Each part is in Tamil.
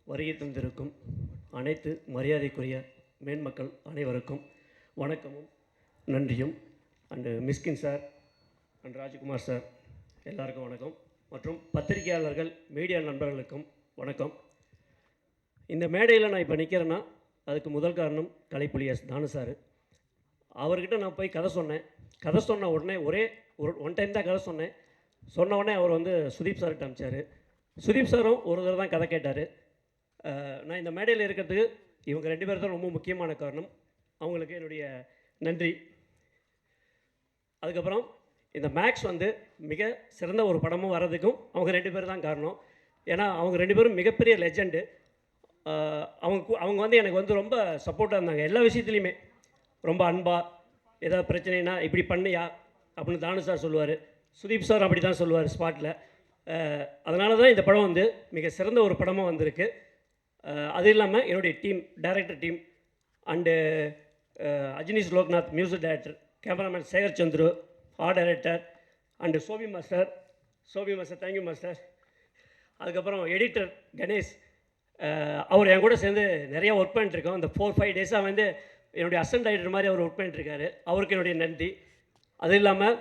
வருகை தந்திருக்கும் அனைத்து மரியாதைக்குரிய மேன்மக்கள் அனைவருக்கும் வணக்கமும் நன்றியும். And Mysskin sir and Rajkumar sir எல்லாருக்கும் வணக்கம். மற்றும் பத்திரிகையாளர்கள் மீடியா நண்பர்களுக்கும் வணக்கம். இந்த மேடையில் நான் இப்போ நிற்கிறேன்னா அதுக்கு முதல் காரணம் கலைப்புலி எஸ் தானு சார். அவர்கிட்ட நான் போய் கதை சொன்ன உடனே ஒன் டைம் தான் கதை சொன்ன உடனே அவர் வந்து சுதீப் சார்கிட்ட அனுப்பிச்சார். சுதீப் சாரும் ஒரு தடவை தான் கதை கேட்டார். நான் இந்த மேடையில் இருக்கிறதுக்கு இவங்க 2 பேர் தான் ரொம்ப முக்கியமான காரணம். அவங்களுக்கு என்னுடைய நன்றி. அதுக்கப்புறம் இந்த மேக்ஸ் வந்து மிக சிறந்த ஒரு படமும் வர்றதுக்கும் அவங்க 2 பேர் தான் காரணம். ஏன்னா அவங்க 2 பேரும் மிகப்பெரிய லெஜெண்டு. அவங்க வந்து எனக்கு வந்து ரொம்ப சப்போர்ட்டாக இருந்தாங்க எல்லா விஷயத்துலையுமே. ரொம்ப அன்பாக ஏதாவது பிரச்சனைனா இப்படி பண்ணியா அப்படின்னு தானு சார் சொல்லுவார். சுதீப் சார் அப்படி தான் சொல்லுவார் ஸ்பாட்டில். அதனால தான் இந்த படம் வந்து மிக சிறந்த ஒரு படமாக வந்திருக்கு. அது இல்லாமல் என்னுடைய team, director team and Ajaneesh Loknath music director, cameraman Shekar Chandru, art director and Shobi master thank you master. அதுக்கப்புறம் எடிட்டர் கணேஷ், அவர் என் கூட சேர்ந்து நிறையா ஒர்க் பண்ணிட்டுருக்கோம். இந்த 4-5 டேஸாக வந்து என்னுடைய அசிஸ்டன்ட் டைரக்டர் மாதிரி அவர் ஒர்க் பண்ணிட்டுருக்காரு. அவருக்கு என்னுடைய நன்றி. அது இல்லாமல்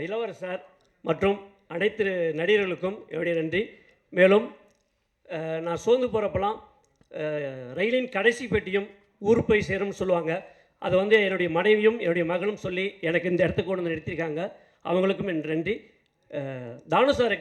இளவரசர் சார் மற்றும் அனைத்து நடிகர்களுக்கும் என்னுடைய நன்றி. மேலும் நான் சோர்ந்து போகிறப்பெல்லாம் ரயிலின் கடைசி பெட்டியும் ஊர் போய் சேரும்னு சொல்லுவாங்க. அதை வந்து என்னுடைய மனைவியும் என்னுடைய மகளும் சொல்லி எனக்கு இந்த இடத்துக்கு கொண்டு வந்து நிறுத்தியிருக்காங்க. அவங்களுக்கும் என் நன்றி. தானு சாருக்கு